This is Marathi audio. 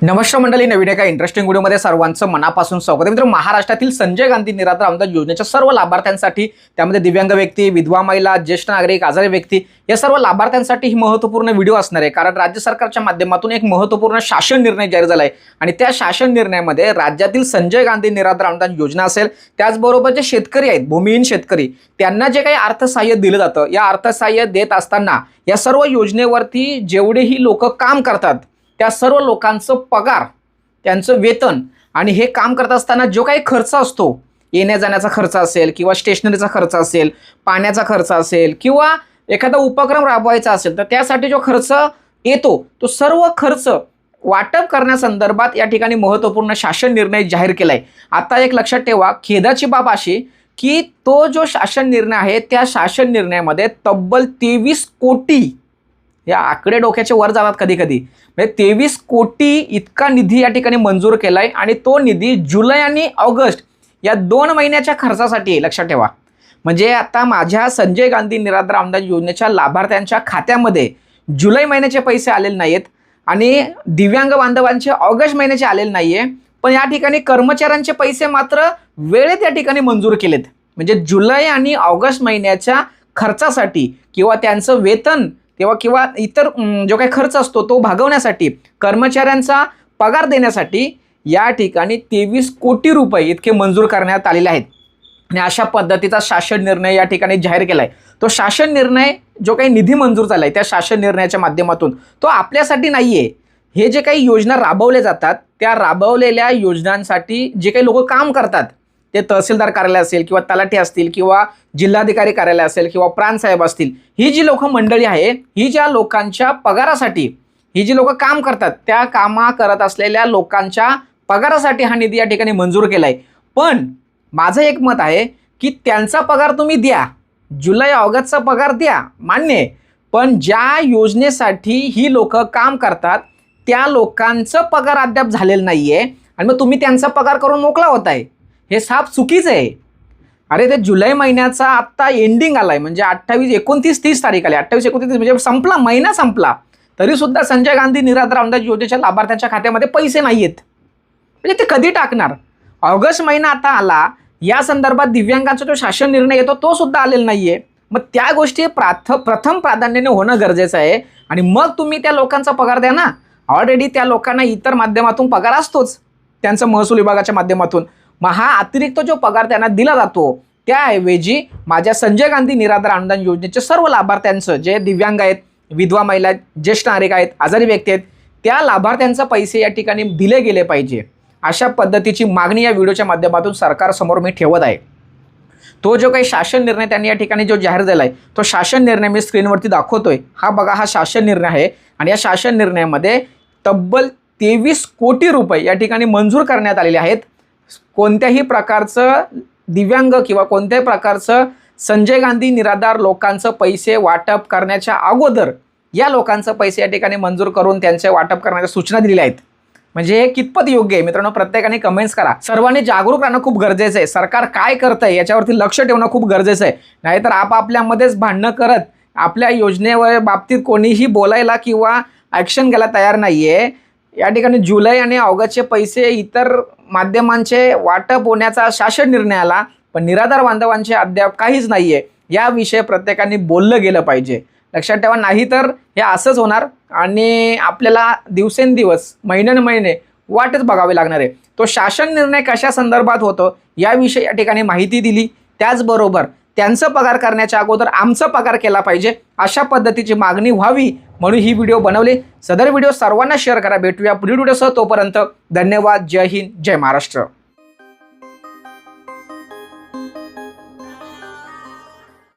नमस्कार मंडळी, नवीन एका इंटरेस्टिंग व्हिडिओमध्ये सर्वांचं मनापासून स्वागत आहे. मित्रांनो, महाराष्ट्रातील संजय गांधी निराधार अनुदान योजनेच्या सर्व लाभार्थ्यांसाठी, त्यामध्ये दिव्यांग व्यक्ती, विधवा महिला, ज्येष्ठ नागरिक, आजारी व्यक्ती या सर्व लाभार्थ्यांसाठी ही महत्त्वपूर्ण व्हिडिओ असणार आहे. कारण राज्य सरकारच्या माध्यमातून एक महत्त्वपूर्ण शासन निर्णय जाहीर झाला आहे आणि त्या शासन निर्णयामध्ये राज्यातील संजय गांधी निराधार अनुदान योजना असेल, त्याचबरोबर जे शेतकरी आहेत, भूमिहीन शेतकरी, त्यांना जे काही अर्थसहाय्य दिलं जातं, या अर्थसहाय्य देत असताना या सर्व योजनेवरती जेवढेही लोक काम करतात त्या सर्व लोकांचं पगार, त्यांचं वेतन आणि हे काम करत असताना जो काही खर्च असतो, येण्या जाण्याचा खर्च असेल किंवा स्टेशनरीचा खर्च असेल, पाण्याचा खर्च असेल किंवा एखादा उपक्रम राबवायचा असेल, तर त्यासाठी जो खर्च येतो तो सर्व खर्च वाटप करण्यासंदर्भात या ठिकाणी महत्त्वपूर्ण शासन निर्णय जाहीर केला आहे. आता एक लक्षात ठेवा, खेदाची बाब अशी की तो जो शासन निर्णय आहे त्या शासन निर्णयामध्ये तब्बल 23 कोटी, या आकडे डोक्याच्या वर जातात कधी कधी, म्हणजे 23 कोटी इतका निधी या ठिकाणी मंजूर केलाय आणि तो निधी जुलै आणि ऑगस्ट या 2 महिन्याच्या खर्चासाठी आहे. लक्षात ठेवा, म्हणजे आता माझ्या संजय गांधी निराधार अनुदान योजनेच्या लाभार्थ्यांच्या खात्यामध्ये जुलै महिन्याचे पैसे आलेले नाहीत आणि दिव्यांग बांधवांचे ऑगस्ट महिन्याचे आलेले नाहीये, पण या ठिकाणी कर्मचाऱ्यांचे पैसे मात्र वेळेत या ठिकाणी मंजूर केलेत. म्हणजे जुलै आणि ऑगस्ट महिन्याच्या खर्चासाठी किंवा त्यांचं वेतन किंवा इतर जो काही खर्च असतो तो भागवण्यासाठी, कर्मचाऱ्यांचा पगार देण्यासाठी या ठिकाणी 23 कोटी रुपये इतके मंजूर करण्यात आलेले आहेत आणि अशा पद्धतीचा शासन निर्णय या ठिकाणी जाहीर केला आहे. तो शासन निर्णय जो काही निधी मंजूर झाला आहे त्या शासन निर्णयाच्या माध्यमातून तो आपल्यासाठी नाही आहे. हे जे काही योजना राबवल्या जातात त्या राबवलेल्या योजनांसाठी जे काही लोक काम करतात, ते तहसीलदार कार्यालय असेल किंवा तलाठी असतील किंवा जिल्हाधिकारी कार्यालय असेल किंवा प्रांतसाहेब असतील, ही जी लोक मंडळी आहे, ही ज्या लोकांच्या पगारासाठी, ही जी लोक काम करतात त्या कामा करत असलेल्या लोकांच्या पगारासाठी हा निधी या ठिकाणी मंजूर केलाय. पण माझं एक मत आहे की त्यांचा पगार तुम्ही द्या, जुलै ऑगस्टचा पगार द्या, मान्य आहे, पण ज्या योजनेसाठी ही लोक काम करतात त्या लोकांचं पगार अद्याप झालेलं नाहीये आणि मग तुम्ही त्यांचा पगार करून मोकळा होताय, हे साफ चुकीचं आहे. अरे ते जुलै महिन्याचा आत्ता एंडिंग आलाय, म्हणजे 28, 29, 30 तारीख आली, 28, 29 म्हणजे संपला, महिना संपला, तरीसुद्धा संजय गांधी निराधार अनुदान योजनेच्या लाभार्थ्यांच्या खात्यामध्ये पैसे नाही आहेत. म्हणजे ते कधी टाकणार? ऑगस्ट महिना आता आला, या संदर्भात दिव्यांगांचा जो शासन निर्णय येतो तो सुद्धा आलेला नाहीये. मग त्या गोष्टी प्रथम प्राधान्याने होणं गरजेचं आहे आणि मग तुम्ही त्या लोकांचा पगार द्या ना. ऑलरेडी त्या लोकांना इतर माध्यमातून पगार असतोच, त्यांचं महसूल विभागाच्या माध्यमातून. मग हा अतिरिक्त जो पगार त्यांना दिला जातो त्याऐवजी माझ्या संजय गांधी निराधार अनुदान योजनेचे सर्व लाभार्थ्यांचं, जे दिव्यांग आहेत, विधवा महिला, ज्येष्ठ नागरिक आहेत, आजारी व्यक्ती आहेत, त्या लाभार्थ्यांचे पैसे या ठिकाणी दिले गेले पाहिजे. अशा पद्धतीची मागणी या व्हिडिओच्या माध्यमातून सरकारसमोर मी ठेवत आहे. तो जो काही शासन निर्णय त्यांनी या ठिकाणी जो जाहीर झाला आहे तो शासन निर्णय मी स्क्रीनवरती दाखवतोय. हा बघा, हा शासन निर्णय आहे आणि या शासन निर्णयामध्ये तब्बल 23 कोटी रुपये या ठिकाणी मंजूर करण्यात आलेले आहेत. कोणत्याही प्रकारचं दिव्यांग किंवा कोणत्याही प्रकारचं संजय गांधी निराधार लोकांचं पैसे वाटप करण्याच्या अगोदर या लोकांचं पैसे या ठिकाणी मंजूर करून त्यांचे वाटप करण्याच्या सूचना दिलेल्या आहेत. म्हणजे हे कितपत योग्य आहे मित्रांनो, प्रत्येकाने कमेंट्स करा. सर्वांनी जागरूक राहणं खूप गरजेचं आहे. सरकार काय करतंय याच्यावरती लक्ष ठेवणं खूप गरजेचं आहे. नाहीतर आपापल्यामध्येच भांडणं करत आपल्या योजनेवर बाबतीत कोणीही बोलायला किंवा ॲक्शन घ्यायला तयार नाही आहे. या ठिकाणी जुलै आणि ऑगस्टचे पैसे इतर माध्यमांचे वाटप होण्याचा शासन निर्णय आला, पण निराधार बांधवांचे अद्याप काहीच नाही आहे. याविषयी प्रत्येकाने बोललं गेलं पाहिजे. लक्षात ठेवा, नाही तर हे असंच होणार आणि आपल्याला दिवसेंदिवस, महिने वाटच बघावी लागणार आहे. तो शासन निर्णय कशा संदर्भात होतो याविषयी या ठिकाणी माहिती दिली. त्याचबरोबर त्यांचं पगार करण्याच्या अगोदर आमचा पगार केला पाहिजे, अशा पद्धतीची मागणी व्हावी म्हणून ही व्हिडिओ बनवली. सदर व्हिडिओ सर्वांना शेअर करा. भेटूया पुढील व्हिडिओसह. तोपर्यंत धन्यवाद. जय हिंद, जय महाराष्ट्र.